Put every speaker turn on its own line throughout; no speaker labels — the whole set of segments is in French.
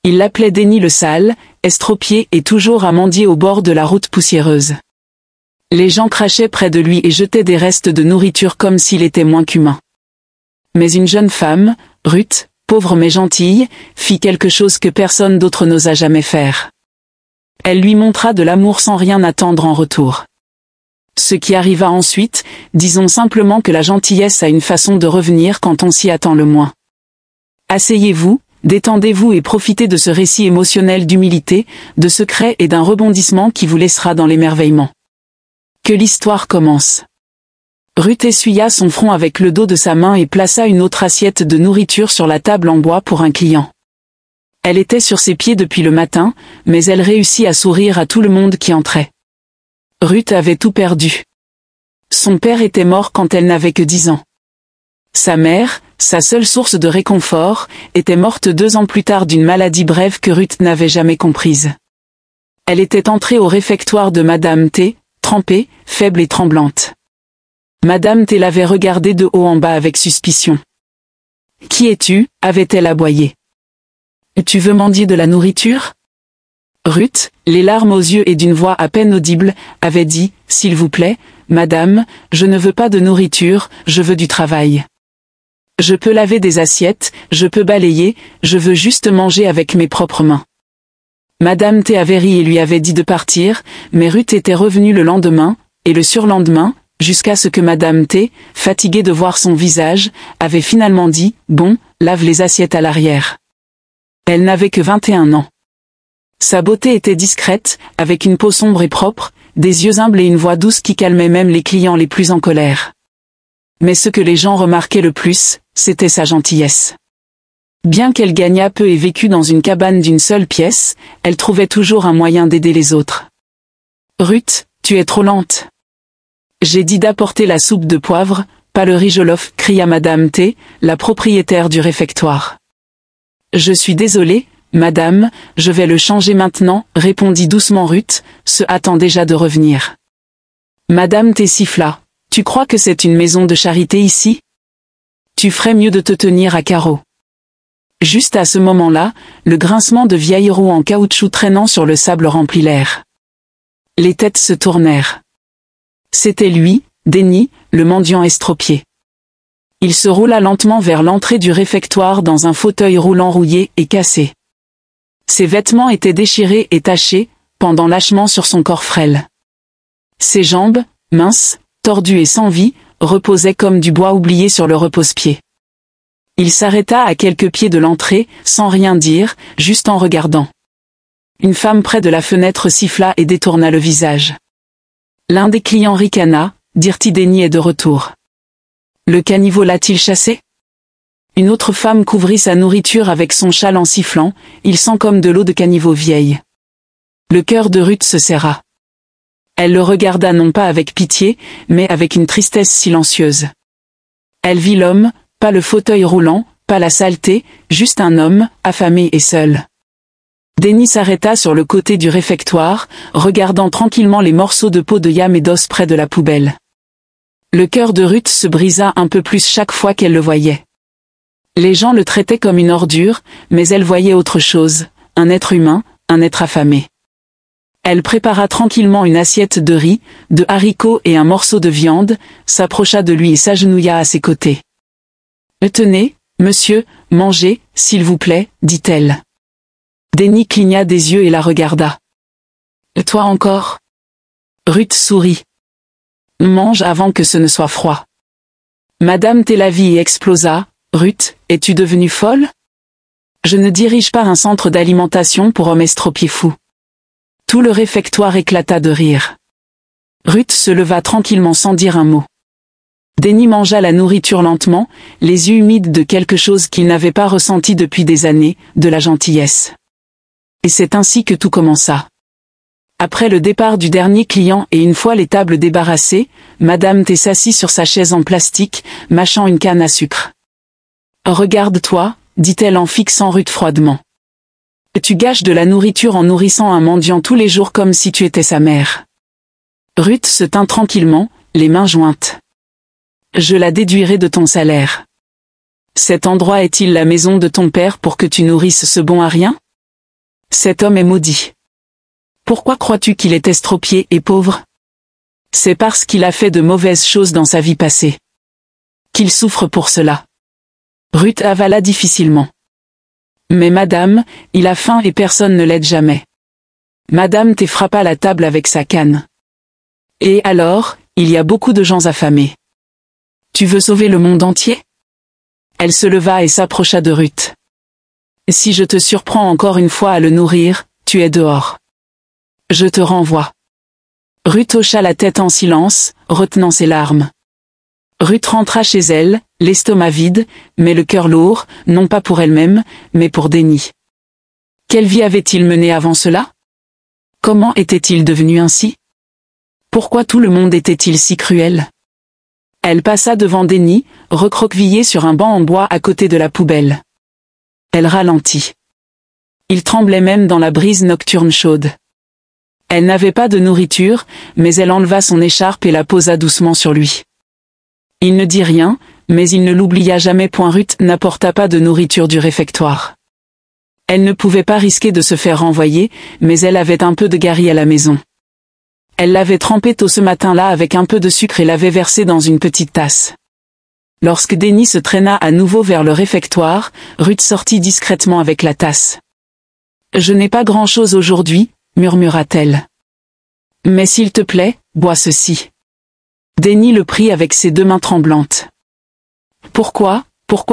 Il l'appelait Denis le sale, estropié et toujours à mendier au bord de la route poussiéreuse. Les gens crachaient près de lui et jetaient des restes de nourriture comme s'il était moins qu'humain. Mais une jeune femme, Ruth, pauvre mais gentille, fit quelque chose que personne d'autre n'osa jamais faire. Elle lui montra de l'amour sans rien attendre en retour. Ce qui arriva ensuite, disons simplement que la gentillesse a une façon de revenir quand on s'y attend le moins. Asseyez-vous, détendez-vous et profitez de ce récit émotionnel d'humilité, de secret et d'un rebondissement qui vous laissera dans l'émerveillement. Que l'histoire commence. Ruth essuya son front avec le dos de sa main et plaça une autre assiette de nourriture sur la table en bois pour un client. Elle était sur ses pieds depuis le matin, mais elle réussit à sourire à tout le monde qui entrait. Ruth avait tout perdu. Son père était mort quand elle n'avait que 10 ans. Sa mère, sa seule source de réconfort, était morte 2 ans plus tard d'une maladie brève que Ruth n'avait jamais comprise. Elle était entrée au réfectoire de Madame T, trempée, faible et tremblante. Madame T l'avait regardée de haut en bas avec suspicion. « Qui es-tu » avait-elle aboyé. « Tu veux mendier de la nourriture ?» Ruth, les larmes aux yeux et d'une voix à peine audible, avait dit « S'il vous plaît, madame, je ne veux pas de nourriture, je veux du travail. Je peux laver des assiettes, je peux balayer, je veux juste manger avec mes propres mains. » Madame T avait ri et lui avait dit de partir, mais Ruth était revenue le lendemain, et le surlendemain, jusqu'à ce que Madame T, fatiguée de voir son visage, avait finalement dit « Bon, lave les assiettes à l'arrière. » Elle n'avait que 21 ans. Sa beauté était discrète, avec une peau sombre et propre, des yeux humbles et une voix douce qui calmait même les clients les plus en colère. Mais ce que les gens remarquaient le plus, c'était sa gentillesse. Bien qu'elle gagnât peu et vécût dans une cabane d'une seule pièce, elle trouvait toujours un moyen d'aider les autres. « Ruth, tu es trop lente. »« J'ai dit d'apporter la soupe de poivre, pas le riz jollof » cria Madame T, la propriétaire du réfectoire. « Je suis désolée, madame, je vais le changer maintenant » répondit doucement Ruth, se hâtant déjà de revenir. Madame T siffla. « Tu crois que c'est une maison de charité ici ? Tu ferais mieux de te tenir à carreau. » Juste à ce moment-là, le grincement de vieilles roues en caoutchouc traînant sur le sable remplit l'air. Les têtes se tournèrent. C'était lui, Denis, le mendiant estropié. Il se roula lentement vers l'entrée du réfectoire dans un fauteuil roulant rouillé et cassé. Ses vêtements étaient déchirés et tachés, pendant lâchement sur son corps frêle. Ses jambes, minces, tordues et sans vie, reposaient comme du bois oublié sur le repose-pied. Il s'arrêta à quelques pieds de l'entrée, sans rien dire, juste en regardant. Une femme près de la fenêtre siffla et détourna le visage. L'un des clients ricana, dirent-ils, Denis est de retour. Le caniveau l'a-t-il chassé? Une autre femme couvrit sa nourriture avec son châle en sifflant, il sent comme de l'eau de caniveau vieille. Le cœur de Ruth se serra. Elle le regarda non pas avec pitié, mais avec une tristesse silencieuse. Elle vit l'homme, pas le fauteuil roulant, pas la saleté, juste un homme, affamé et seul. Denis s'arrêta sur le côté du réfectoire, regardant tranquillement les morceaux de peau de yam et d'os près de la poubelle. Le cœur de Ruth se brisa un peu plus chaque fois qu'elle le voyait. Les gens le traitaient comme une ordure, mais elle voyait autre chose, un être humain, un être affamé. Elle prépara tranquillement une assiette de riz, de haricots et un morceau de viande, s'approcha de lui et s'agenouilla à ses côtés. « Tenez, monsieur, mangez, s'il vous plaît, dit-elle. » Denis cligna des yeux et la regarda. « Toi encore ?» Ruth sourit. « Mange avant que ce ne soit froid. » Madame T la vit et explosa. « Ruth, es-tu devenue folle ? Je ne dirige pas un centre d'alimentation pour hommes estropiés fous. » Tout le réfectoire éclata de rire. Ruth se leva tranquillement sans dire un mot. Denis mangea la nourriture lentement, les yeux humides de quelque chose qu'il n'avait pas ressenti depuis des années, de la gentillesse. Et c'est ainsi que tout commença. Après le départ du dernier client et une fois les tables débarrassées, Madame T s'assit sur sa chaise en plastique, mâchant une canne à sucre. « Regarde-toi, dit-elle en fixant Ruth froidement. Tu gâches de la nourriture en nourrissant un mendiant tous les jours comme si tu étais sa mère. » Ruth se tint tranquillement, les mains jointes. « Je la déduirai de ton salaire. Cet endroit est-il la maison de ton père pour que tu nourrisses ce bon à rien ? Cet homme est maudit. Pourquoi crois-tu qu'il est estropié et pauvre? C'est parce qu'il a fait de mauvaises choses dans sa vie passée. Qu'il souffre pour cela. Ruth avala difficilement. Mais madame, il a faim et personne ne l'aide jamais. Madame T frappa la table avec sa canne. Et alors, il y a beaucoup de gens affamés. Tu veux sauver le monde entier? Elle se leva et s'approcha de Ruth. Si je te surprends encore une fois à le nourrir, tu es dehors. Je te renvoie. Ruth hocha la tête en silence, retenant ses larmes. Ruth rentra chez elle, l'estomac vide, mais le cœur lourd, non pas pour elle-même, mais pour Denny. Quelle vie avait-il menée avant cela? Comment était-il devenu ainsi? Pourquoi tout le monde était-il si cruel? Elle passa devant Denny, recroquevillé sur un banc en bois à côté de la poubelle. Elle ralentit. Il tremblait même dans la brise nocturne chaude. Elle n'avait pas de nourriture, mais elle enleva son écharpe et la posa doucement sur lui. Il ne dit rien, mais il ne l'oublia jamais. Ruth n'apporta pas de nourriture du réfectoire. Elle ne pouvait pas risquer de se faire renvoyer, mais elle avait un peu de gari à la maison. Elle l'avait trempé tôt ce matin-là avec un peu de sucre et l'avait versé dans une petite tasse. Lorsque Denny se traîna à nouveau vers le réfectoire, Ruth sortit discrètement avec la tasse. « Je n'ai pas grand-chose aujourd'hui, » murmura-t-elle. « Mais s'il te plaît, bois ceci. » Denny le prit avec ses deux mains tremblantes. « Pourquoi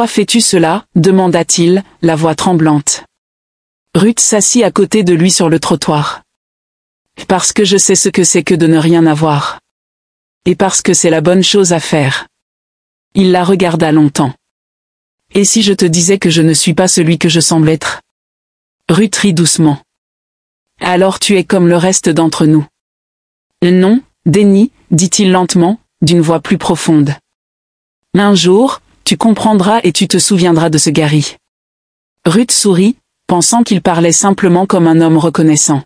fais-tu cela ?» demanda-t-il, la voix tremblante. Ruth s'assit à côté de lui sur le trottoir. « Parce que je sais ce que c'est que de ne rien avoir. Et parce que c'est la bonne chose à faire. » Il la regarda longtemps. « Et si je te disais que je ne suis pas celui que je semble être ?» Ruth rit doucement. « Alors tu es comme le reste d'entre nous. »« Non, Denny, » dit-il lentement, d'une voix plus profonde. « Un jour, tu comprendras et tu te souviendras de ce Gary. » Ruth sourit, pensant qu'il parlait simplement comme un homme reconnaissant.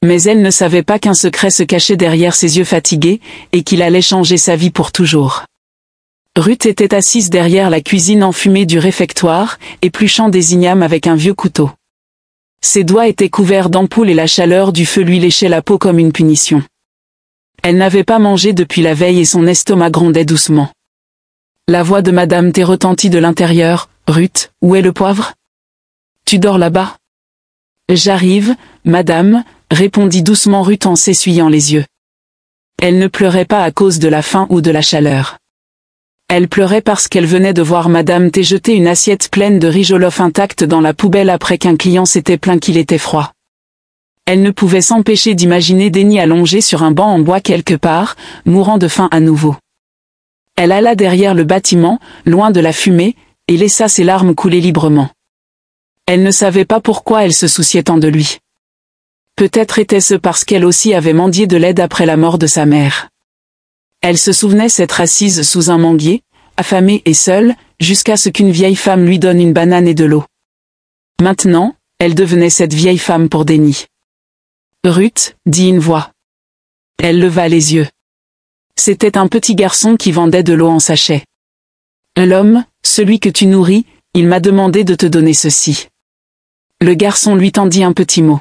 Mais elle ne savait pas qu'un secret se cachait derrière ses yeux fatigués, et qu'il allait changer sa vie pour toujours. Ruth était assise derrière la cuisine enfumée du réfectoire, épluchant des ignames avec un vieux couteau. Ses doigts étaient couverts d'ampoules et la chaleur du feu lui léchait la peau comme une punition. Elle n'avait pas mangé depuis la veille et son estomac grondait doucement. La voix de Madame T retentit de l'intérieur. « Ruth, où est le poivre? Tu dors là-bas? »« J'arrive, madame, » répondit doucement Ruth en s'essuyant les yeux. Elle ne pleurait pas à cause de la faim ou de la chaleur. Elle pleurait parce qu'elle venait de voir Madame T jeter une assiette pleine de riz jollof intacte dans la poubelle après qu'un client s'était plaint qu'il était froid. Elle ne pouvait s'empêcher d'imaginer Denny allongé sur un banc en bois quelque part, mourant de faim à nouveau. Elle alla derrière le bâtiment, loin de la fumée, et laissa ses larmes couler librement. Elle ne savait pas pourquoi elle se souciait tant de lui. Peut-être était-ce parce qu'elle aussi avait mendié de l'aide après la mort de sa mère. Elle se souvenait s'être assise sous un manguier, affamée et seule, jusqu'à ce qu'une vieille femme lui donne une banane et de l'eau. Maintenant, elle devenait cette vieille femme pour Denny. « Ruth » dit une voix. Elle leva les yeux. C'était un petit garçon qui vendait de l'eau en sachet. « L'homme, celui que tu nourris, il m'a demandé de te donner ceci. » Le garçon lui tendit un petit mot.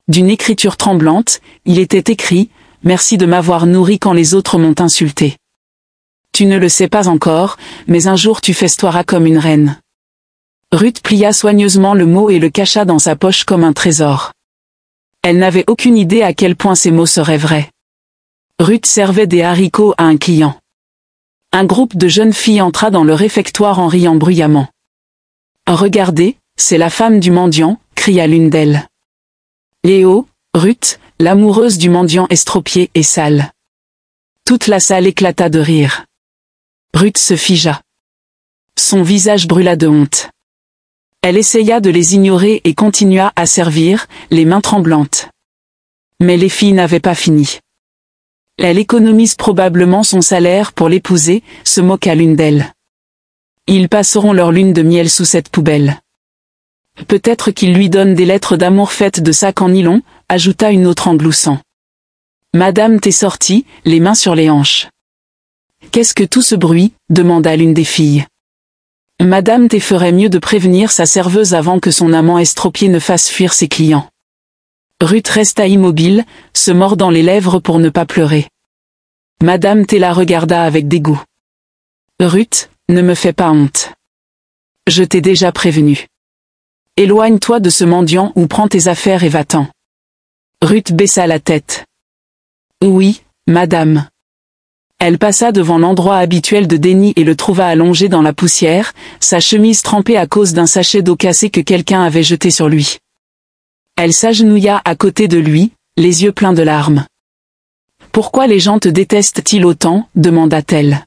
D'une écriture tremblante, il était écrit « Merci de m'avoir nourri quand les autres m'ont insulté. Tu ne le sais pas encore, mais un jour tu festoieras comme une reine. » Ruth plia soigneusement le mot et le cacha dans sa poche comme un trésor. Elle n'avait aucune idée à quel point ces mots seraient vrais. Ruth servait des haricots à un client. Un groupe de jeunes filles entra dans le réfectoire en riant bruyamment. « Regardez, c'est la femme du mendiant » cria l'une d'elles. Léo, Ruth, l'amoureuse du mendiant estropié et sale. Toute la salle éclata de rire. Ruth se figea. Son visage brûla de honte. Elle essaya de les ignorer et continua à servir, les mains tremblantes. Mais les filles n'avaient pas fini. Elle économise probablement son salaire pour l'épouser, se moqua l'une d'elles. Ils passeront leur lune de miel sous cette poubelle. Peut-être qu'il lui donne des lettres d'amour faites de sacs en nylon, ajouta une autre en gloussant. Madame T sortit, les mains sur les hanches. Qu'est-ce que tout ce bruit demanda l'une des filles. Madame T ferait mieux de prévenir sa serveuse avant que son amant estropié ne fasse fuir ses clients. Ruth resta immobile, se mordant les lèvres pour ne pas pleurer. Madame T la regarda avec dégoût. Ruth, ne me fais pas honte. Je t'ai déjà prévenu. Éloigne-toi de ce mendiant ou prends tes affaires et va-t'en. Ruth baissa la tête. Oui, madame. Elle passa devant l'endroit habituel de Denny et le trouva allongé dans la poussière, sa chemise trempée à cause d'un sachet d'eau cassée que quelqu'un avait jeté sur lui. Elle s'agenouilla à côté de lui, les yeux pleins de larmes. « Pourquoi les gens te détestent-ils autant ?» demanda-t-elle.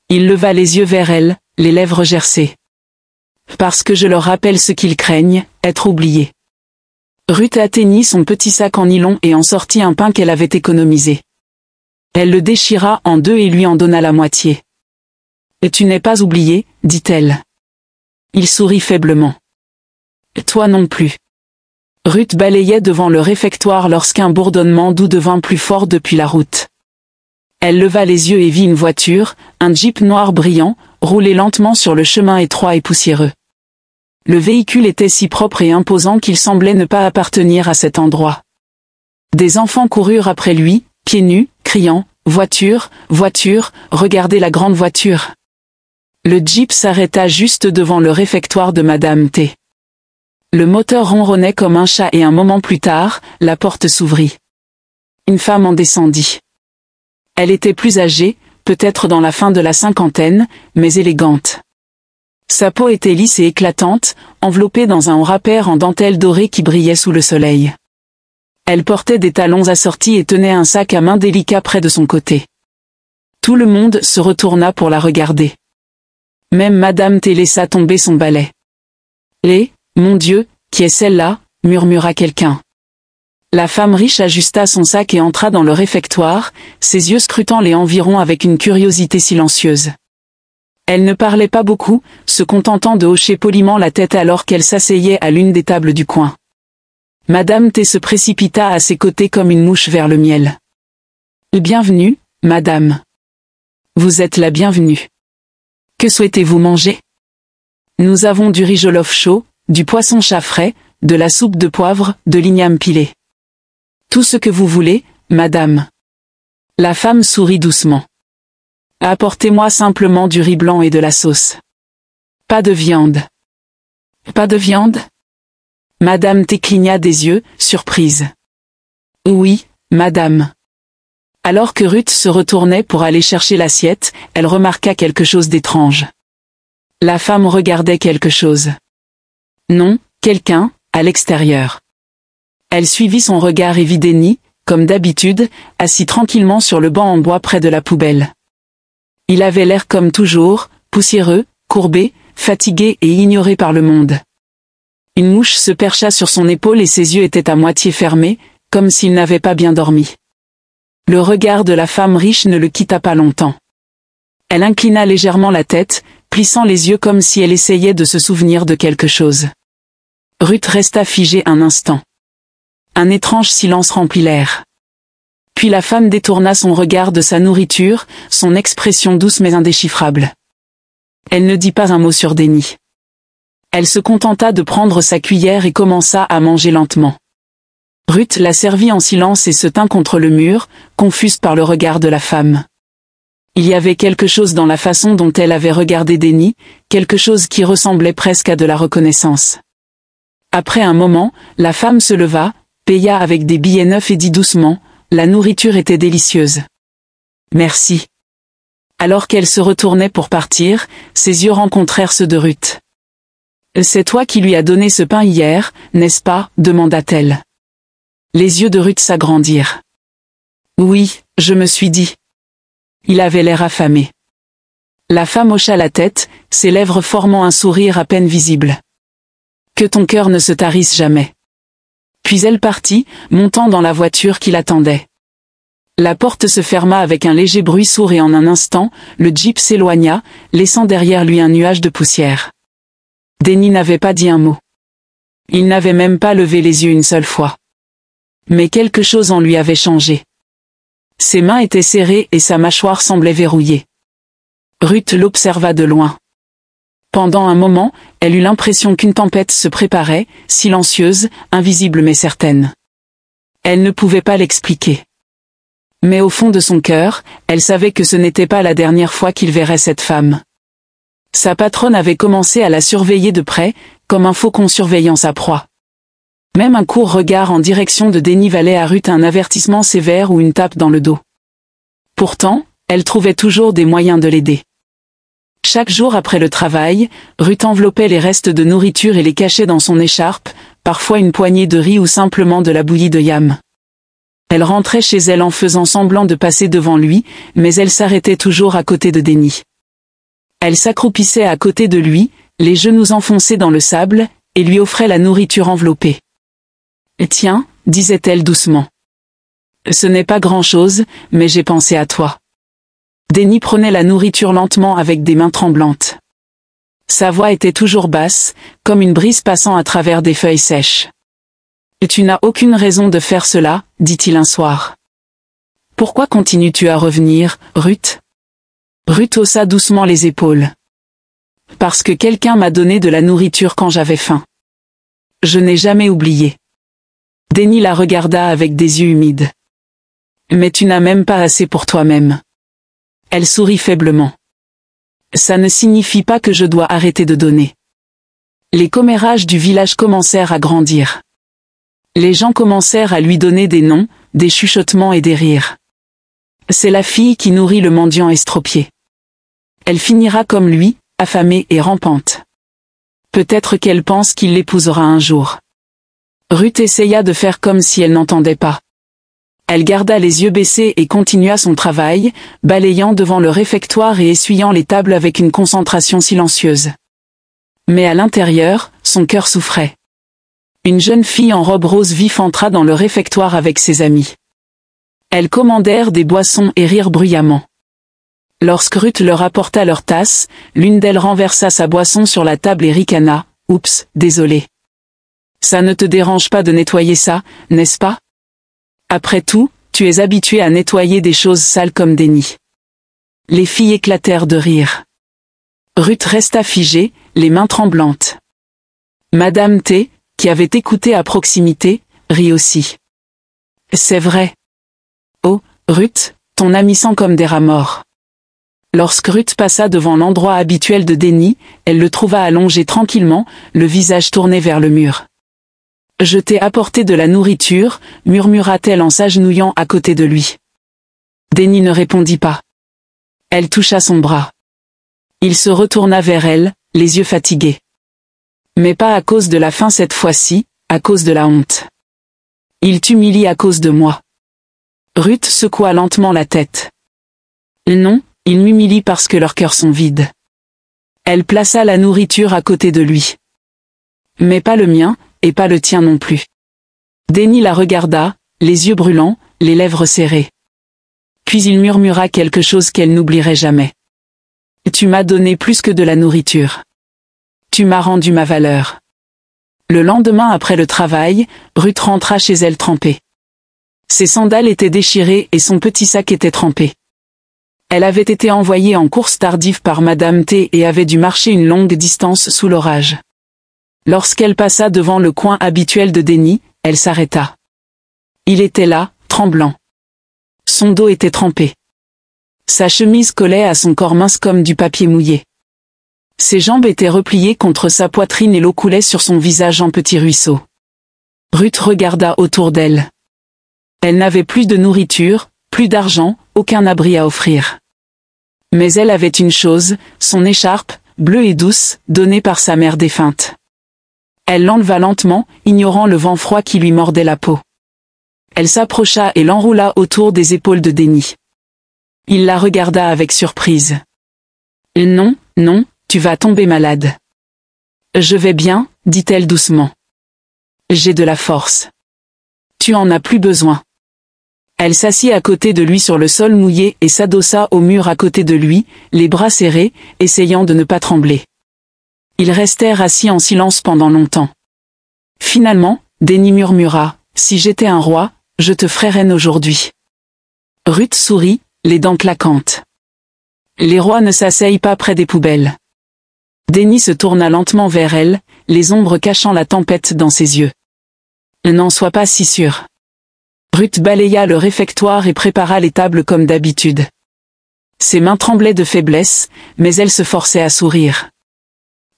Il leva les yeux vers elle, les lèvres gercées. « Parce que je leur rappelle ce qu'ils craignent, être oubliés. » Ruth atteignit son petit sac en nylon et en sortit un pain qu'elle avait économisé. Elle le déchira en deux et lui en donna la moitié. « Et tu n'es pas oublié, dit-elle. » Il sourit faiblement. « Toi non plus. » Ruth balayait devant le réfectoire lorsqu'un bourdonnement doux devint plus fort depuis la route. Elle leva les yeux et vit une voiture, un jeep noir brillant, rouler lentement sur le chemin étroit et poussiéreux. Le véhicule était si propre et imposant qu'il semblait ne pas appartenir à cet endroit. Des enfants coururent après lui, pieds nus, criant « Voiture, voiture, regardez la grande voiture !» Le jeep s'arrêta juste devant le réfectoire de Madame T. Le moteur ronronnait comme un chat et un moment plus tard, la porte s'ouvrit. Une femme en descendit. Elle était plus âgée, peut-être dans la fin de la cinquantaine, mais élégante. Sa peau était lisse et éclatante, enveloppée dans un haut rappeur en dentelle dorée qui brillait sous le soleil. Elle portait des talons assortis et tenait un sac à main délicat près de son côté. Tout le monde se retourna pour la regarder. Même Madame T laissa tomber son balai. Mon Dieu, qui est celle-là » murmura quelqu'un. La femme riche ajusta son sac et entra dans le réfectoire, ses yeux scrutant les environs avec une curiosité silencieuse. Elle ne parlait pas beaucoup, se contentant de hocher poliment la tête alors qu'elle s'asseyait à l'une des tables du coin. Madame T se précipita à ses côtés comme une mouche vers le miel. « Bienvenue, madame. Vous êtes la bienvenue. Que souhaitez-vous manger ? Nous avons du riz jollof chaud, du poisson chat frais, de la soupe de poivre, de l'igname pilé. Tout ce que vous voulez, madame. » La femme sourit doucement. « Apportez-moi simplement du riz blanc et de la sauce. Pas de viande. » « Pas de viande ? » Madame T cligna des yeux, surprise. « Oui, madame. » Alors que Ruth se retournait pour aller chercher l'assiette, elle remarqua quelque chose d'étrange. La femme regardait quelque chose. Non, quelqu'un, à l'extérieur. Elle suivit son regard et vit Denny, comme d'habitude, assis tranquillement sur le banc en bois près de la poubelle. Il avait l'air comme toujours, poussiéreux, courbé, fatigué et ignoré par le monde. Une mouche se percha sur son épaule et ses yeux étaient à moitié fermés, comme s'il n'avait pas bien dormi. Le regard de la femme riche ne le quitta pas longtemps. Elle inclina légèrement la tête, plissant les yeux comme si elle essayait de se souvenir de quelque chose. Ruth resta figée un instant. Un étrange silence remplit l'air. Puis la femme détourna son regard de sa nourriture, son expression douce mais indéchiffrable. Elle ne dit pas un mot sur Denny. Elle se contenta de prendre sa cuillère et commença à manger lentement. Ruth la servit en silence et se tint contre le mur, confuse par le regard de la femme. Il y avait quelque chose dans la façon dont elle avait regardé Denny, quelque chose qui ressemblait presque à de la reconnaissance. Après un moment, la femme se leva, paya avec des billets neufs et dit doucement, « La nourriture était délicieuse. » « Merci. » Alors qu'elle se retournait pour partir, ses yeux rencontrèrent ceux de Ruth. « C'est toi qui lui as donné ce pain hier, n'est-ce pas ?» demanda-t-elle. Les yeux de Ruth s'agrandirent. « Oui, je me suis dit. » Il avait l'air affamé. La femme hocha la tête, ses lèvres formant un sourire à peine visible. « Que ton cœur ne se tarisse jamais. » Puis elle partit, montant dans la voiture qui l'attendait. La porte se ferma avec un léger bruit sourd et en un instant, le jeep s'éloigna, laissant derrière lui un nuage de poussière. Denny n'avait pas dit un mot. Il n'avait même pas levé les yeux une seule fois. Mais quelque chose en lui avait changé. Ses mains étaient serrées et sa mâchoire semblait verrouillée. Ruth l'observa de loin. Pendant un moment, elle eut l'impression qu'une tempête se préparait, silencieuse, invisible mais certaine. Elle ne pouvait pas l'expliquer. Mais au fond de son cœur, elle savait que ce n'était pas la dernière fois qu'il verrait cette femme. Sa patronne avait commencé à la surveiller de près, comme un faucon surveillant sa proie. Même un court regard en direction de Denny valait à Ruth un avertissement sévère ou une tape dans le dos. Pourtant, elle trouvait toujours des moyens de l'aider. Chaque jour après le travail, Ruth enveloppait les restes de nourriture et les cachait dans son écharpe, parfois une poignée de riz ou simplement de la bouillie de yam. Elle rentrait chez elle en faisant semblant de passer devant lui, mais elle s'arrêtait toujours à côté de Denny. Elle s'accroupissait à côté de lui, les genoux enfoncés dans le sable, et lui offrait la nourriture enveloppée. « Tiens, disait-elle doucement. Ce n'est pas grand-chose, mais j'ai pensé à toi. » Denny prenait la nourriture lentement avec des mains tremblantes. Sa voix était toujours basse, comme une brise passant à travers des feuilles sèches. « Tu n'as aucune raison de faire cela, dit-il un soir. Pourquoi continues-tu à revenir, Ruth ? Ruth haussa doucement les épaules. Parce que quelqu'un m'a donné de la nourriture quand j'avais faim. Je n'ai jamais oublié. Denny la regarda avec des yeux humides. Mais tu n'as même pas assez pour toi-même. Elle sourit faiblement. Ça ne signifie pas que je dois arrêter de donner. Les commérages du village commencèrent à grandir. Les gens commencèrent à lui donner des noms, des chuchotements et des rires. C'est la fille qui nourrit le mendiant estropié. Elle finira comme lui, affamée et rampante. Peut-être qu'elle pense qu'il l'épousera un jour. Ruth essaya de faire comme si elle n'entendait pas. Elle garda les yeux baissés et continua son travail, balayant devant le réfectoire et essuyant les tables avec une concentration silencieuse. Mais à l'intérieur, son cœur souffrait. Une jeune fille en robe rose vif entra dans le réfectoire avec ses amis. Elles commandèrent des boissons et rirent bruyamment. Lorsque Ruth leur apporta leur tasse, l'une d'elles renversa sa boisson sur la table et ricana. « Oups, désolé. Ça ne te dérange pas de nettoyer ça, n'est-ce pas ? Après tout, tu es habitué à nettoyer des choses sales comme Denny. » Les filles éclatèrent de rire. Ruth resta figée, les mains tremblantes. Madame T, qui avait écouté à proximité, rit aussi. « C'est vrai. Oh, Ruth, ton ami sent comme des rats morts. » Lorsque Ruth passa devant l'endroit habituel de Denny, elle le trouva allongé tranquillement, le visage tourné vers le mur. « Je t'ai apporté de la nourriture, murmura-t-elle en s'agenouillant à côté de lui. Denny ne répondit pas. Elle toucha son bras. Il se retourna vers elle, les yeux fatigués. Mais pas à cause de la faim cette fois-ci, à cause de la honte. Il t'humilie à cause de moi. Ruth secoua lentement la tête. Non, il m'humilie parce que leurs cœurs sont vides. Elle plaça la nourriture à côté de lui. Mais pas le mien, et pas le tien non plus. Denny la regarda, les yeux brûlants, les lèvres serrées. Puis il murmura quelque chose qu'elle n'oublierait jamais. Tu m'as donné plus que de la nourriture. Tu m'as rendu ma valeur. Le lendemain après le travail, Ruth rentra chez elle trempée. Ses sandales étaient déchirées et son petit sac était trempé. Elle avait été envoyée en course tardive par Madame T et avait dû marcher une longue distance sous l'orage. Lorsqu'elle passa devant le coin habituel de Denny, elle s'arrêta. Il était là, tremblant. Son dos était trempé. Sa chemise collait à son corps mince comme du papier mouillé. Ses jambes étaient repliées contre sa poitrine et l'eau coulait sur son visage en petits ruisseaux. Ruth regarda autour d'elle. Elle n'avait plus de nourriture, plus d'argent, aucun abri à offrir. Mais elle avait une chose, son écharpe, bleue et douce, donnée par sa mère défunte. Elle l'enleva lentement, ignorant le vent froid qui lui mordait la peau. Elle s'approcha et l'enroula autour des épaules de Denny. Il la regarda avec surprise. « Non, non, tu vas tomber malade. »« Je vais bien, dit-elle doucement. J'ai de la force. Tu en as plus besoin. » Elle s'assit à côté de lui sur le sol mouillé et s'adossa au mur à côté de lui, les bras serrés, essayant de ne pas trembler. Ils restèrent assis en silence pendant longtemps. Finalement, Denny murmura, « Si j'étais un roi, je te ferais reine aujourd'hui. » Ruth sourit, les dents claquantes. Les rois ne s'asseyent pas près des poubelles. Déni se tourna lentement vers elle, les ombres cachant la tempête dans ses yeux. N'en sois pas si sûr. Ruth balaya le réfectoire et prépara les tables comme d'habitude. Ses mains tremblaient de faiblesse, mais elle se forçait à sourire.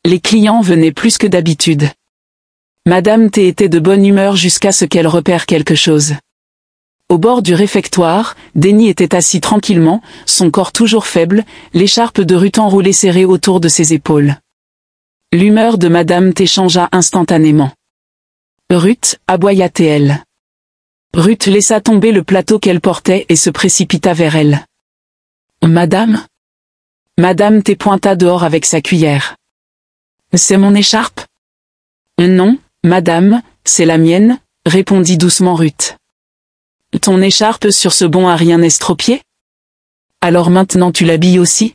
Les clients venaient plus que d'habitude. Madame T était de bonne humeur jusqu'à ce qu'elle repère quelque chose. Au bord du réfectoire, Déni était assis tranquillement, son corps toujours faible, l'écharpe de Ruth enroulée serrée autour de ses épaules. L'humeur de Madame T changea instantanément. Ruth, aboya-t-elle. Ruth laissa tomber le plateau qu'elle portait et se précipita vers elle. Madame? Madame T pointa dehors avec sa cuillère. C'est mon écharpe? Non, madame, c'est la mienne, répondit doucement Ruth. Ton écharpe sur ce bon à rien estropié? Alors maintenant tu l'habilles aussi?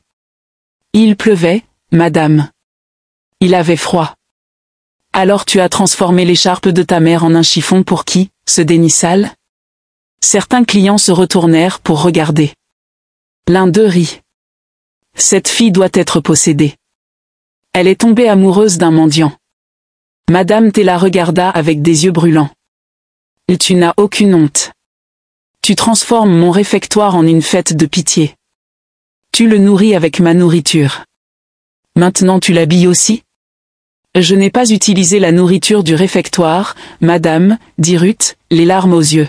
Il pleuvait, madame. Il avait froid. Alors tu as transformé l'écharpe de ta mère en un chiffon pour qui, ce Déni sale? Certains clients se retournèrent pour regarder. L'un d'eux rit. Cette fille doit être possédée. Elle est tombée amoureuse d'un mendiant. Madame T la regarda avec des yeux brûlants. Et tu n'as aucune honte. Tu transformes mon réfectoire en une fête de pitié. Tu le nourris avec ma nourriture. Maintenant tu l'habilles aussi? Je n'ai pas utilisé la nourriture du réfectoire, madame, dit Ruth, les larmes aux yeux.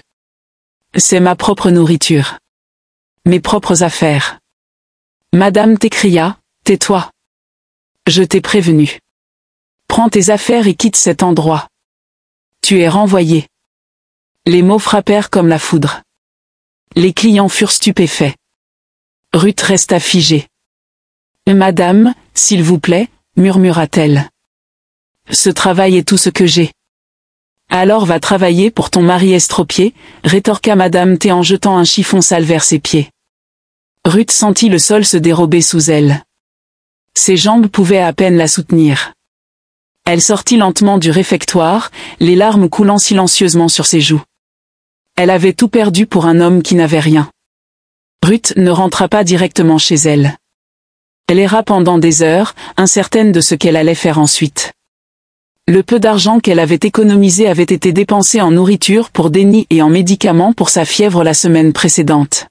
C'est ma propre nourriture. Mes propres affaires. Madame t'écria, tais-toi. Je t'ai prévenu. Prends tes affaires et quitte cet endroit. Tu es renvoyé. Les mots frappèrent comme la foudre. Les clients furent stupéfaits. Ruth resta figée. Madame, s'il vous plaît, murmura-t-elle. Ce travail est tout ce que j'ai. Alors va travailler pour ton mari estropié, rétorqua Madame T en jetant un chiffon sale vers ses pieds. Ruth sentit le sol se dérober sous elle. Ses jambes pouvaient à peine la soutenir. Elle sortit lentement du réfectoire, les larmes coulant silencieusement sur ses joues. Elle avait tout perdu pour un homme qui n'avait rien. Ruth ne rentra pas directement chez elle. Elle erra pendant des heures, incertaine de ce qu'elle allait faire ensuite. Le peu d'argent qu'elle avait économisé avait été dépensé en nourriture pour Déni et en médicaments pour sa fièvre la semaine précédente.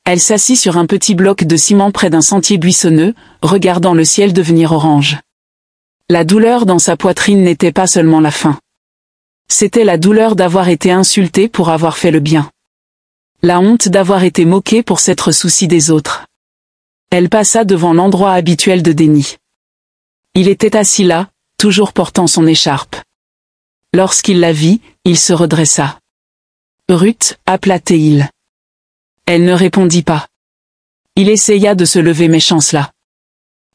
Elle s'assit sur un petit bloc de ciment près d'un sentier buissonneux, regardant le ciel devenir orange. La douleur dans sa poitrine n'était pas seulement la faim. C'était la douleur d'avoir été insultée pour avoir fait le bien. La honte d'avoir été moquée pour s'être soucie des autres. Elle passa devant l'endroit habituel de Déni. Il était assis là, toujours portant son écharpe. Lorsqu'il la vit, il se redressa. Ruth, appela-t-il. Elle ne répondit pas. Il essaya de se lever mais chancela.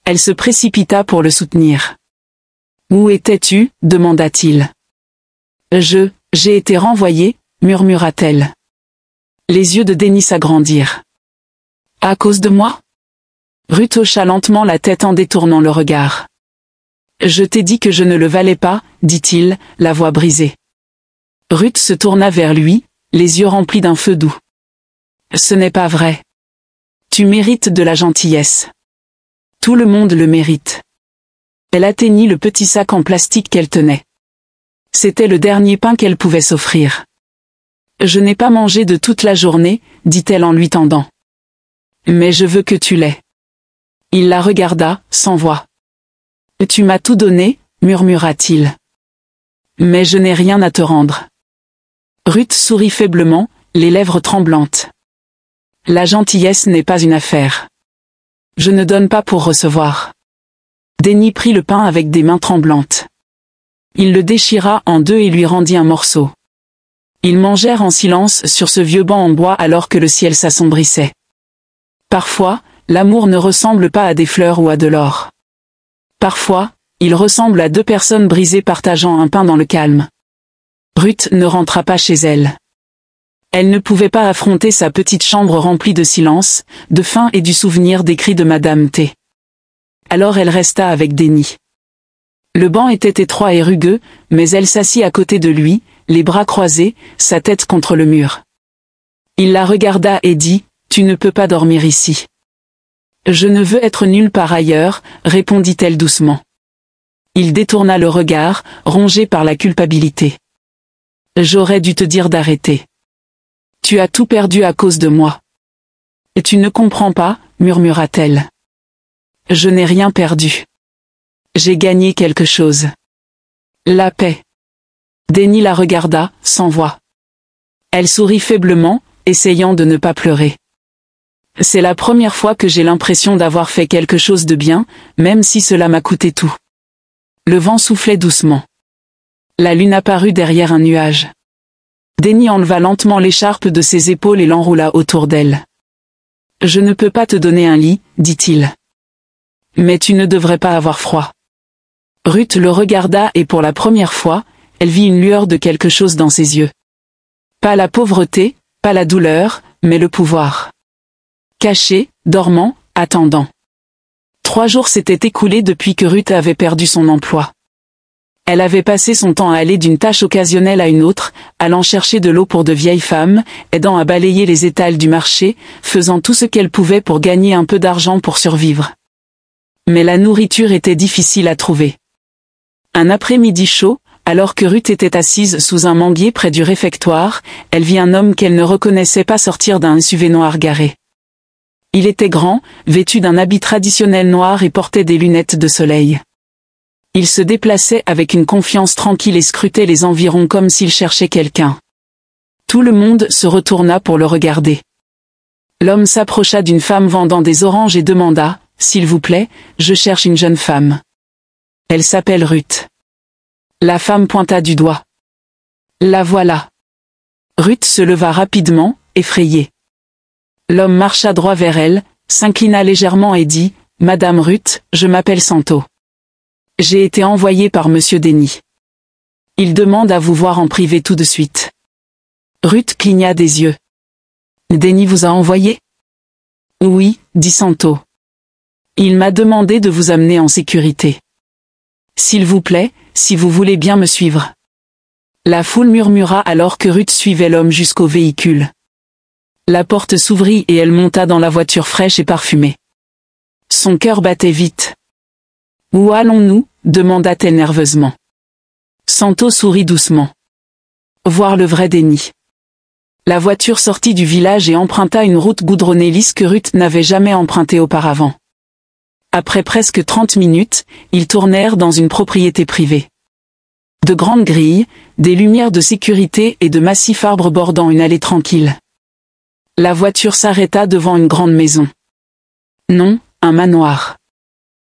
Elle se précipita pour le soutenir. Où étais-tu? Demanda-t-il. J'ai été renvoyée, murmura-t-elle. Les yeux de Déni s'agrandirent. À cause de moi? Ruth hocha lentement la tête en détournant le regard. Je t'ai dit que je ne le valais pas, dit-il, la voix brisée. Ruth se tourna vers lui, les yeux remplis d'un feu doux. Ce n'est pas vrai. Tu mérites de la gentillesse. Tout le monde le mérite. Elle atteignit le petit sac en plastique qu'elle tenait. C'était le dernier pain qu'elle pouvait s'offrir. Je n'ai pas mangé de toute la journée, dit-elle en lui tendant. Mais je veux que tu l'aies. Il la regarda, sans voix. Tu m'as tout donné, murmura-t-il. Mais je n'ai rien à te rendre. Ruth sourit faiblement, les lèvres tremblantes. La gentillesse n'est pas une affaire. Je ne donne pas pour recevoir. Déni prit le pain avec des mains tremblantes. Il le déchira en deux et lui rendit un morceau. Ils mangèrent en silence sur ce vieux banc en bois alors que le ciel s'assombrissait. Parfois, l'amour ne ressemble pas à des fleurs ou à de l'or. Parfois, il ressemble à deux personnes brisées partageant un pain dans le calme. Ruth ne rentra pas chez elle. Elle ne pouvait pas affronter sa petite chambre remplie de silence, de faim et du souvenir des cris de Madame T. Alors elle resta avec Déni. Le banc était étroit et rugueux, mais elle s'assit à côté de lui, les bras croisés, sa tête contre le mur. Il la regarda et dit, « Tu ne peux pas dormir ici. Je ne veux être nulle part ailleurs, répondit-elle doucement. Il détourna le regard, rongé par la culpabilité. J'aurais dû te dire d'arrêter. Tu as tout perdu à cause de moi. Tu ne comprends pas, murmura-t-elle. Je n'ai rien perdu. J'ai gagné quelque chose. La paix. Denny la regarda, sans voix. Elle sourit faiblement, essayant de ne pas pleurer. C'est la première fois que j'ai l'impression d'avoir fait quelque chose de bien, même si cela m'a coûté tout. Le vent soufflait doucement. La lune apparut derrière un nuage. Denny enleva lentement l'écharpe de ses épaules et l'enroula autour d'elle. Je ne peux pas te donner un lit, dit-il. Mais tu ne devrais pas avoir froid. Ruth le regarda et pour la première fois, elle vit une lueur de quelque chose dans ses yeux. Pas la pauvreté, pas la douleur, mais le pouvoir. Caché, dormant, attendant. 3 jours s'étaient écoulés depuis que Ruth avait perdu son emploi. Elle avait passé son temps à aller d'une tâche occasionnelle à une autre, allant chercher de l'eau pour de vieilles femmes, aidant à balayer les étals du marché, faisant tout ce qu'elle pouvait pour gagner un peu d'argent pour survivre. Mais la nourriture était difficile à trouver. Un après-midi chaud, alors que Ruth était assise sous un manguier près du réfectoire, elle vit un homme qu'elle ne reconnaissait pas sortir d'un SUV noir garé. Il était grand, vêtu d'un habit traditionnel noir et portait des lunettes de soleil. Il se déplaçait avec une confiance tranquille et scrutait les environs comme s'il cherchait quelqu'un. Tout le monde se retourna pour le regarder. L'homme s'approcha d'une femme vendant des oranges et demanda, « S'il vous plaît, je cherche une jeune femme. Elle s'appelle Ruth. » La femme pointa du doigt. « La voilà. » Ruth se leva rapidement, effrayée. L'homme marcha droit vers elle, s'inclina légèrement et dit, « Madame Ruth, je m'appelle Santo. J'ai été envoyé par Monsieur Denny. Il demande à vous voir en privé tout de suite. » Ruth cligna des yeux. « Denny vous a envoyé ?»« Oui, dit Santo. Il m'a demandé de vous amener en sécurité. S'il vous plaît, si vous voulez bien me suivre. » La foule murmura alors que Ruth suivait l'homme jusqu'au véhicule. La porte s'ouvrit et elle monta dans la voiture fraîche et parfumée. Son cœur battait vite. « Où allons-nous » demanda-t-elle nerveusement. Santo sourit doucement. « Voir le vrai Denny. » La voiture sortit du village et emprunta une route goudronnée lisse que Ruth n'avait jamais empruntée auparavant. Après presque 30 minutes, ils tournèrent dans une propriété privée. De grandes grilles, des lumières de sécurité et de massifs arbres bordant une allée tranquille. La voiture s'arrêta devant une grande maison. Non, un manoir.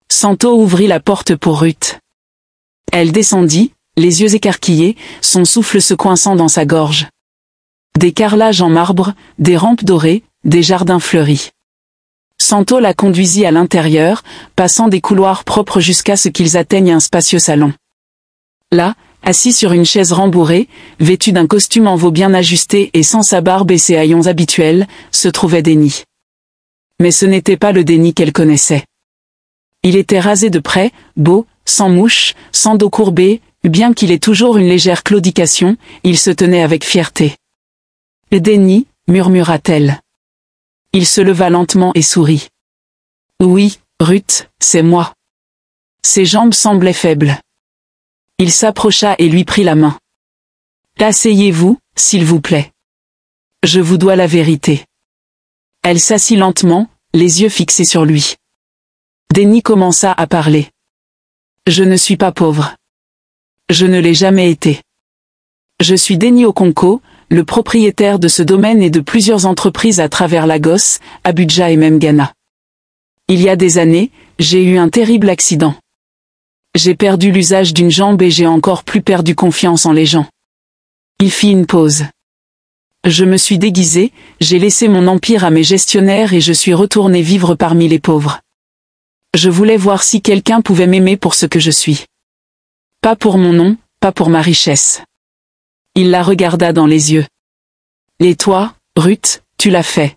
Santo ouvrit la porte pour Ruth. Elle descendit, les yeux écarquillés, son souffle se coinçant dans sa gorge. Des carrelages en marbre, des rampes dorées, des jardins fleuris. Santo la conduisit à l'intérieur, passant des couloirs propres jusqu'à ce qu'ils atteignent un spacieux salon. Là, assis sur une chaise rembourrée, vêtu d'un costume en veau bien ajusté et sans sa barbe et ses haillons habituels, se trouvait Denny. Mais ce n'était pas le Denny qu'elle connaissait. Il était rasé de près, beau, sans mouches, sans dos courbé, bien qu'il ait toujours une légère claudication, il se tenait avec fierté. « Denny » murmura-t-elle. Il se leva lentement et sourit. « Oui, Ruth, c'est moi. » Ses jambes semblaient faibles. Il s'approcha et lui prit la main. « Asseyez-vous, s'il vous plaît. Je vous dois la vérité. » Elle s'assit lentement, les yeux fixés sur lui. Denny commença à parler. « Je ne suis pas pauvre. Je ne l'ai jamais été. Je suis Denny Okonkwo, le propriétaire de ce domaine et de plusieurs entreprises à travers Lagos, Abuja et même Ghana. Il y a des années, j'ai eu un terrible accident. J'ai perdu l'usage d'une jambe et j'ai encore plus perdu confiance en les gens. » Il fit une pause. « Je me suis déguisé, j'ai laissé mon empire à mes gestionnaires et je suis retourné vivre parmi les pauvres. Je voulais voir si quelqu'un pouvait m'aimer pour ce que je suis. Pas pour mon nom, pas pour ma richesse. » Il la regarda dans les yeux. « Et toi, Ruth, tu l'as fait.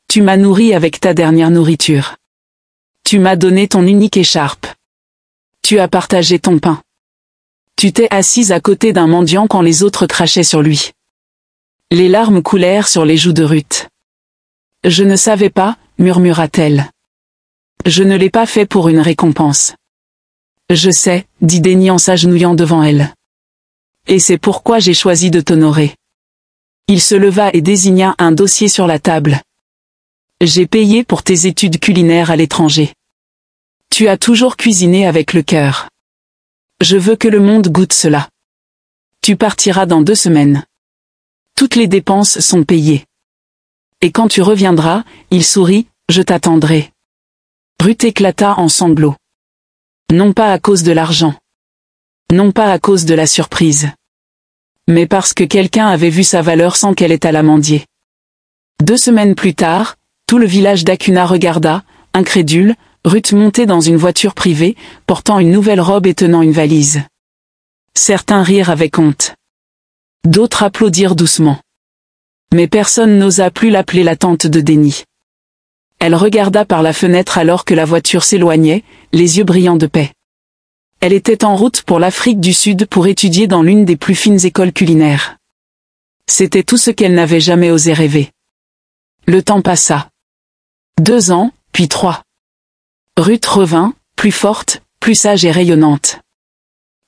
Tu m'as nourri avec ta dernière nourriture. Tu m'as donné ton unique écharpe. Tu as partagé ton pain. Tu t'es assise à côté d'un mendiant quand les autres crachaient sur lui. » Les larmes coulèrent sur les joues de Ruth. « Je ne savais pas, murmura-t-elle. Je ne l'ai pas fait pour une récompense. Je sais, dit Denny en s'agenouillant devant elle. Et c'est pourquoi j'ai choisi de t'honorer. Il se leva et désigna un dossier sur la table. J'ai payé pour tes études culinaires à l'étranger. Tu as toujours cuisiné avec le cœur. Je veux que le monde goûte cela. Tu partiras dans 2 semaines. Toutes les dépenses sont payées. Et quand tu reviendras, il sourit, je t'attendrai. Ruth éclata en sanglots. Non pas à cause de l'argent. Non pas à cause de la surprise. Mais parce que quelqu'un avait vu sa valeur sans qu'elle ait à la mendier. 2 semaines plus tard, tout le village d'Acuna regarda, incrédule, Ruth montée dans une voiture privée, portant une nouvelle robe et tenant une valise. Certains rirent avec honte. D'autres applaudirent doucement. Mais personne n'osa plus l'appeler la tante de Denny. Elle regarda par la fenêtre alors que la voiture s'éloignait, les yeux brillants de paix. Elle était en route pour l'Afrique du Sud pour étudier dans l'une des plus fines écoles culinaires. C'était tout ce qu'elle n'avait jamais osé rêver. Le temps passa. 2 ans, puis 3. Ruth revint, plus forte, plus sage et rayonnante.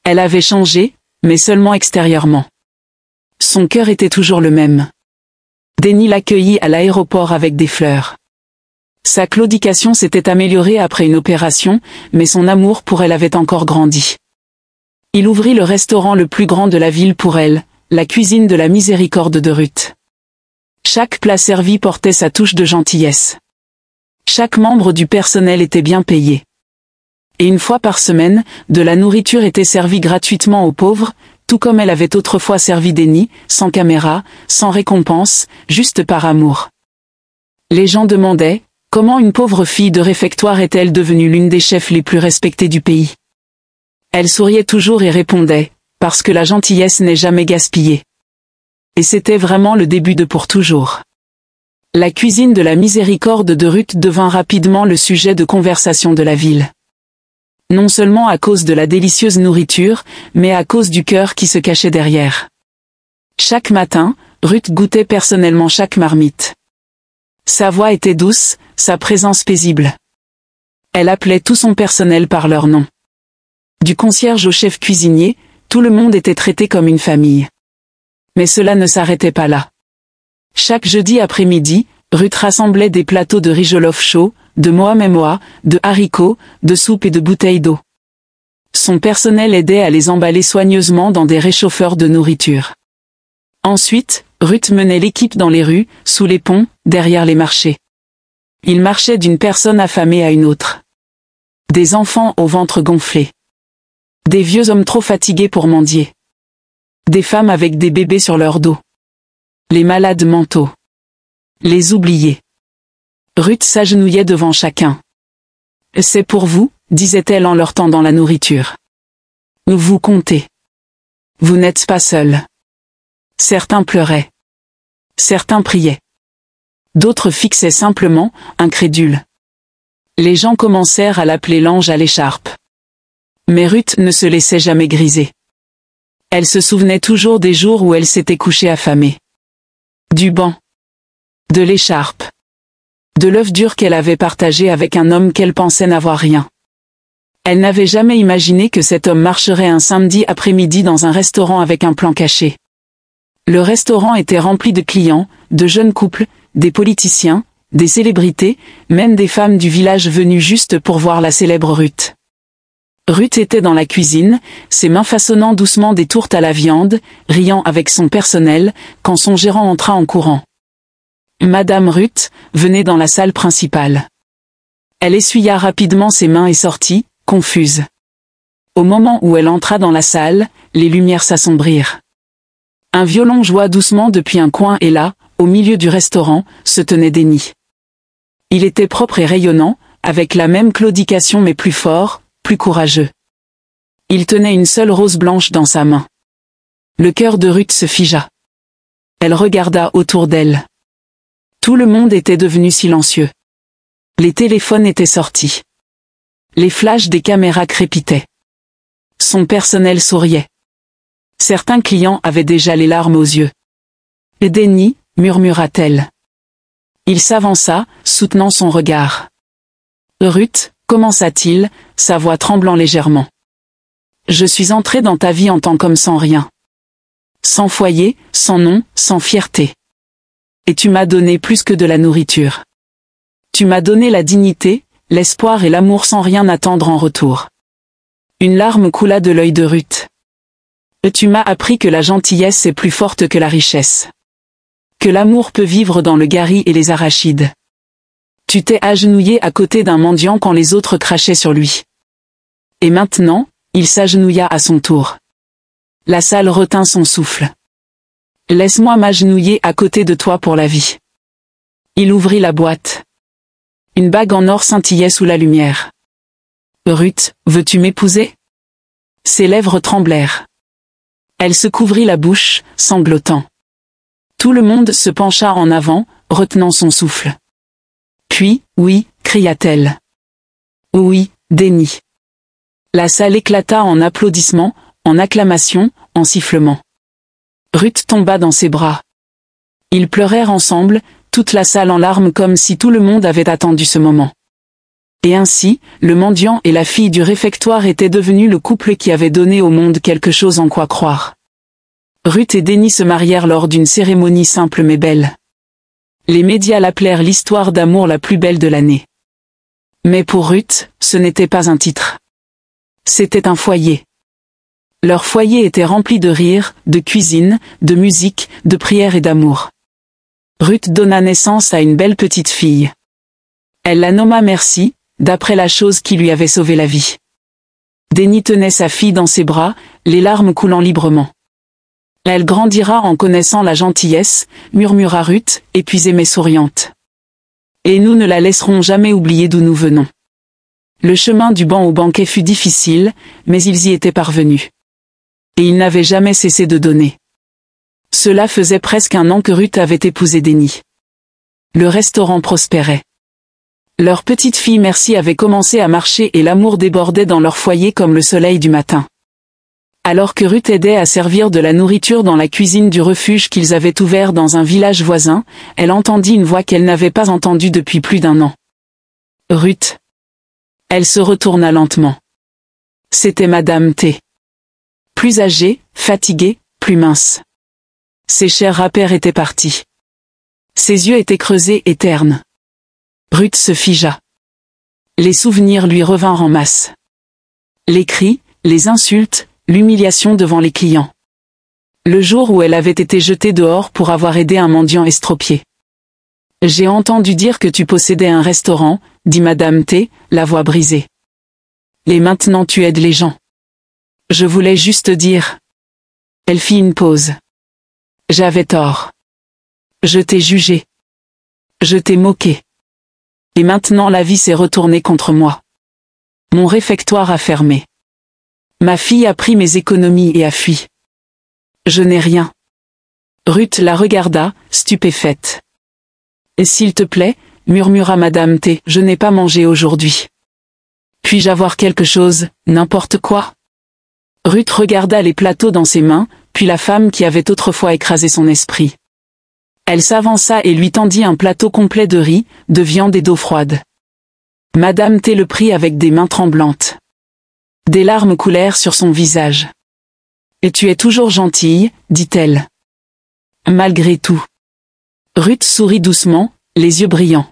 Elle avait changé, mais seulement extérieurement. Son cœur était toujours le même. Denny l'accueillit à l'aéroport avec des fleurs. Sa claudication s'était améliorée après une opération, mais son amour pour elle avait encore grandi. Il ouvrit le restaurant le plus grand de la ville pour elle, la cuisine de la miséricorde de Ruth. Chaque plat servi portait sa touche de gentillesse. Chaque membre du personnel était bien payé. Et une fois par semaine, de la nourriture était servie gratuitement aux pauvres, tout comme elle avait autrefois servi Denny, sans caméra, sans récompense, juste par amour. Les gens demandaient, comment une pauvre fille de réfectoire est-elle devenue l'une des chefs les plus respectées du pays? Elle souriait toujours et répondait, parce que la gentillesse n'est jamais gaspillée. Et c'était vraiment le début de pour toujours. La cuisine de la miséricorde de Ruth devint rapidement le sujet de conversation de la ville. Non seulement à cause de la délicieuse nourriture, mais à cause du cœur qui se cachait derrière. Chaque matin, Ruth goûtait personnellement chaque marmite. Sa voix était douce, sa présence paisible. Elle appelait tout son personnel par leur nom. Du concierge au chef cuisinier, tout le monde était traité comme une famille. Mais cela ne s'arrêtait pas là. Chaque jeudi après-midi, Ruth rassemblait des plateaux de riz jollof chaud, de moa-memoa, de haricots, de soupe et de bouteilles d'eau. Son personnel aidait à les emballer soigneusement dans des réchauffeurs de nourriture. Ensuite, Ruth menait l'équipe dans les rues, sous les ponts, derrière les marchés. Il marchait d'une personne affamée à une autre. Des enfants au ventre gonflé. Des vieux hommes trop fatigués pour mendier. Des femmes avec des bébés sur leur dos. Les malades mentaux. Les oubliés. Ruth s'agenouillait devant chacun. « C'est pour vous, disait-elle en leur tendant la nourriture. Vous comptez. Vous n'êtes pas seuls. » Certains pleuraient. Certains priaient. D'autres fixaient simplement, incrédules. Les gens commencèrent à l'appeler l'ange à l'écharpe. Mais Ruth ne se laissait jamais griser. Elle se souvenait toujours des jours où elle s'était couchée affamée. Du banc. De l'écharpe. De l'œuf dur qu'elle avait partagé avec un homme qu'elle pensait n'avoir rien. Elle n'avait jamais imaginé que cet homme marcherait un samedi après-midi dans un restaurant avec un plan caché. Le restaurant était rempli de clients, de jeunes couples, des politiciens, des célébrités, même des femmes du village venues juste pour voir la célèbre Ruth. Ruth était dans la cuisine, ses mains façonnant doucement des tourtes à la viande, riant avec son personnel, quand son gérant entra en courant. Madame Ruth venait dans la salle principale. Elle essuya rapidement ses mains et sortit, confuse. Au moment où elle entra dans la salle, les lumières s'assombrirent. Un violon joua doucement depuis un coin et là, au milieu du restaurant, se tenait Denny. Il était propre et rayonnant, avec la même claudication mais plus fort, plus courageux. Il tenait une seule rose blanche dans sa main. Le cœur de Ruth se figea. Elle regarda autour d'elle. Tout le monde était devenu silencieux. Les téléphones étaient sortis. Les flashs des caméras crépitaient. Son personnel souriait. Certains clients avaient déjà les larmes aux yeux. « Denny » murmura-t-elle. Il s'avança, soutenant son regard. « Ruth, commença-t-il, sa voix tremblant légèrement. Je suis entré dans ta vie en tant qu'homme sans rien. Sans foyer, sans nom, sans fierté. Et tu m'as donné plus que de la nourriture. Tu m'as donné la dignité, l'espoir et l'amour sans rien attendre en retour. Une larme coula de l'œil de Ruth. Tu m'as appris que la gentillesse est plus forte que la richesse. Que l'amour peut vivre dans le gari et les arachides. Tu t'es agenouillé à côté d'un mendiant quand les autres crachaient sur lui. Et maintenant, il s'agenouilla à son tour. La salle retint son souffle. Laisse-moi m'agenouiller à côté de toi pour la vie. Il ouvrit la boîte. Une bague en or scintillait sous la lumière. Ruth, veux-tu m'épouser? Ses lèvres tremblèrent. Elle se couvrit la bouche, sanglotant. Tout le monde se pencha en avant, retenant son souffle. Puis, oui, cria-t-elle. Oui, déni. La salle éclata en applaudissements, en acclamations, en sifflements. Ruth tomba dans ses bras. Ils pleurèrent ensemble, toute la salle en larmes comme si tout le monde avait attendu ce moment. Et ainsi, le mendiant et la fille du réfectoire étaient devenus le couple qui avait donné au monde quelque chose en quoi croire. Ruth et Déni se marièrent lors d'une cérémonie simple mais belle. Les médias l'appelèrent l'histoire d'amour la plus belle de l'année. Mais pour Ruth, ce n'était pas un titre. C'était un foyer. Leur foyer était rempli de rire, de cuisine, de musique, de prières et d'amour. Ruth donna naissance à une belle petite fille. Elle la nomma Merci, d'après la chose qui lui avait sauvé la vie. Déni tenait sa fille dans ses bras, les larmes coulant librement. Elle grandira en connaissant la gentillesse, murmura Ruth, épuisée mais souriante. Et nous ne la laisserons jamais oublier d'où nous venons. Le chemin du banc au banquet fut difficile, mais ils y étaient parvenus. Et ils n'avaient jamais cessé de donner. Cela faisait presque un an que Ruth avait épousé Déni. Le restaurant prospérait. Leur petite fille Merci avait commencé à marcher et l'amour débordait dans leur foyer comme le soleil du matin. Alors que Ruth aidait à servir de la nourriture dans la cuisine du refuge qu'ils avaient ouvert dans un village voisin, elle entendit une voix qu'elle n'avait pas entendue depuis plus d'un an. Ruth. Elle se retourna lentement. C'était Madame T. Plus âgée, fatiguée, plus mince. Ses chairs râpères étaient parties. Ses yeux étaient creusés et ternes. Ruth se figea. Les souvenirs lui revinrent en masse. Les cris, les insultes, l'humiliation devant les clients. Le jour où elle avait été jetée dehors pour avoir aidé un mendiant estropié. J'ai entendu dire que tu possédais un restaurant, dit Madame T, la voix brisée. Et maintenant tu aides les gens. Je voulais juste dire. Elle fit une pause. J'avais tort. Je t'ai jugé. Je t'ai moqué. Et maintenant la vie s'est retournée contre moi. Mon réfectoire a fermé. Ma fille a pris mes économies et a fui. Je n'ai rien. Ruth la regarda, stupéfaite. Et s'il te plaît, murmura Madame T, je n'ai pas mangé aujourd'hui. Puis-je avoir quelque chose, n'importe quoi? Ruth regarda les plateaux dans ses mains, puis la femme qui avait autrefois écrasé son esprit. Elle s'avança et lui tendit un plateau complet de riz, de viande et d'eau froide. Madame T le prit avec des mains tremblantes. Des larmes coulèrent sur son visage. « Et tu es toujours gentille, dit-elle. Malgré tout. » Ruth sourit doucement, les yeux brillants.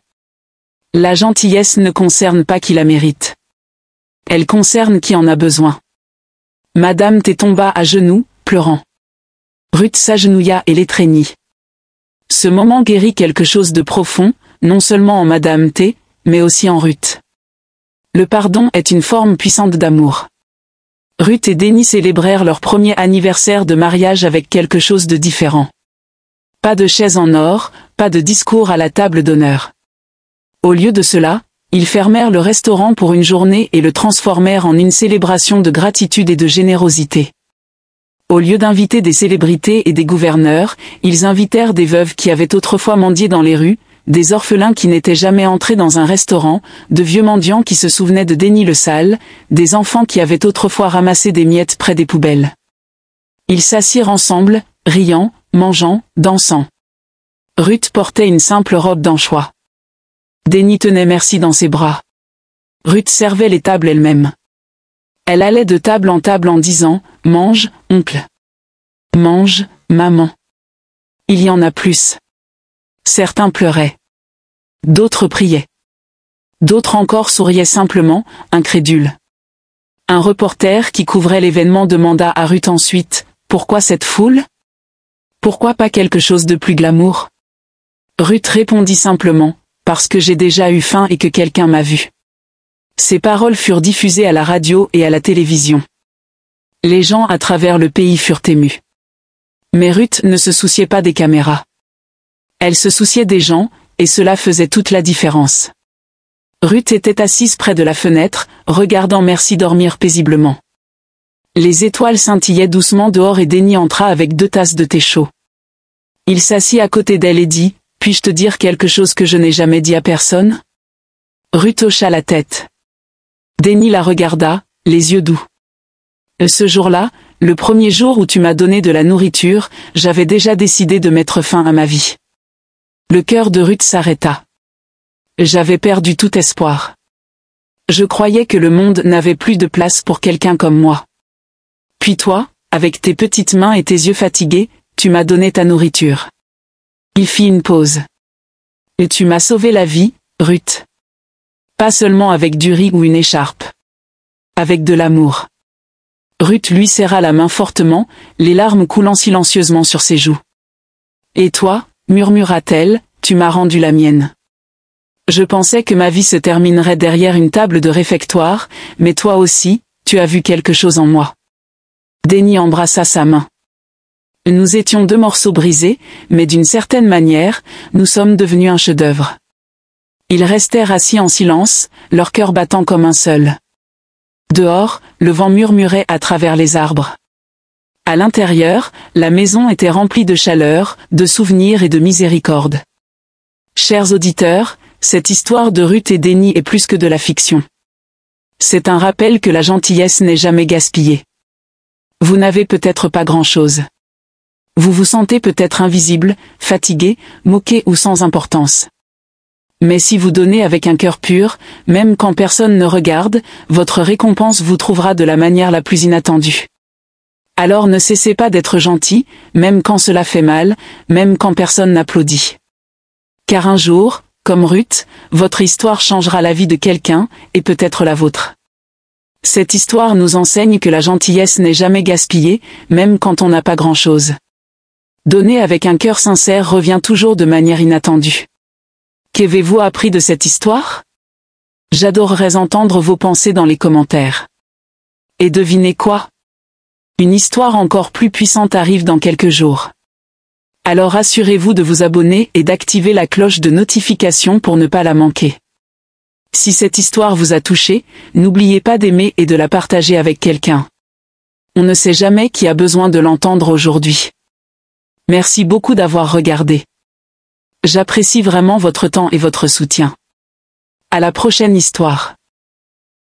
La gentillesse ne concerne pas qui la mérite. Elle concerne qui en a besoin. Madame T tomba à genoux, pleurant. Ruth s'agenouilla et l'étreignit. Ce moment guérit quelque chose de profond, non seulement en Madame T, mais aussi en Ruth. Le pardon est une forme puissante d'amour. Ruth et Déni célébrèrent leur premier anniversaire de mariage avec quelque chose de différent. Pas de chaise en or, pas de discours à la table d'honneur. Au lieu de cela, ils fermèrent le restaurant pour une journée et le transformèrent en une célébration de gratitude et de générosité. Au lieu d'inviter des célébrités et des gouverneurs, ils invitèrent des veuves qui avaient autrefois mendié dans les rues, des orphelins qui n'étaient jamais entrés dans un restaurant, de vieux mendiants qui se souvenaient de Déni le sale, des enfants qui avaient autrefois ramassé des miettes près des poubelles. Ils s'assirent ensemble, riant, mangeant, dansant. Ruth portait une simple robe d'anchois. Déni tenait Merci dans ses bras. Ruth servait les tables elle-même. Elle allait de table en disant « Mange, oncle. Mange, maman. » Il y en a plus. Certains pleuraient. D'autres priaient. D'autres encore souriaient simplement, incrédules. Un reporter qui couvrait l'événement demanda à Ruth ensuite « Pourquoi cette foule? Pourquoi pas quelque chose de plus glamour ?» Ruth répondit simplement « Parce que j'ai déjà eu faim et que quelqu'un m'a vu. » Ces paroles furent diffusées à la radio et à la télévision. Les gens à travers le pays furent émus. Mais Ruth ne se souciait pas des caméras. Elle se souciait des gens, et cela faisait toute la différence. Ruth était assise près de la fenêtre, regardant Merci dormir paisiblement. Les étoiles scintillaient doucement dehors et Denny entra avec 2 tasses de thé chaud. Il s'assit à côté d'elle et dit « Puis-je te dire quelque chose que je n'ai jamais dit à personne ?» Ruth hocha la tête. Denny la regarda, les yeux doux. Ce jour-là, le premier jour où tu m'as donné de la nourriture, j'avais déjà décidé de mettre fin à ma vie. Le cœur de Ruth s'arrêta. J'avais perdu tout espoir. Je croyais que le monde n'avait plus de place pour quelqu'un comme moi. Puis toi, avec tes petites mains et tes yeux fatigués, tu m'as donné ta nourriture. Il fit une pause. Et tu m'as sauvé la vie, Ruth. Pas seulement avec du riz ou une écharpe. Avec de l'amour. Ruth lui serra la main fortement, les larmes coulant silencieusement sur ses joues. Et toi, murmura-t-elle, tu m'as rendu la mienne. Je pensais que ma vie se terminerait derrière une table de réfectoire, mais toi aussi, tu as vu quelque chose en moi. Denny embrassa sa main. Nous étions 2 morceaux brisés, mais d'une certaine manière, nous sommes devenus un chef-d'œuvre. Ils restèrent assis en silence, leur cœur battant comme un seul. Dehors, le vent murmurait à travers les arbres. À l'intérieur, la maison était remplie de chaleur, de souvenirs et de miséricorde. Chers auditeurs, cette histoire de Ruth et Denny est plus que de la fiction. C'est un rappel que la gentillesse n'est jamais gaspillée. Vous n'avez peut-être pas grand-chose. Vous vous sentez peut-être invisible, fatigué, moqué ou sans importance. Mais si vous donnez avec un cœur pur, même quand personne ne regarde, votre récompense vous trouvera de la manière la plus inattendue. Alors ne cessez pas d'être gentil, même quand cela fait mal, même quand personne n'applaudit. Car un jour, comme Ruth, votre histoire changera la vie de quelqu'un, et peut-être la vôtre. Cette histoire nous enseigne que la gentillesse n'est jamais gaspillée, même quand on n'a pas grand-chose. Donner avec un cœur sincère revient toujours de manière inattendue. Qu'avez-vous appris de cette histoire? J'adorerais entendre vos pensées dans les commentaires. Et devinez quoi? Une histoire encore plus puissante arrive dans quelques jours. Alors assurez-vous de vous abonner et d'activer la cloche de notification pour ne pas la manquer. Si cette histoire vous a touché, n'oubliez pas d'aimer et de la partager avec quelqu'un. On ne sait jamais qui a besoin de l'entendre aujourd'hui. Merci beaucoup d'avoir regardé. J'apprécie vraiment votre temps et votre soutien. À la prochaine histoire.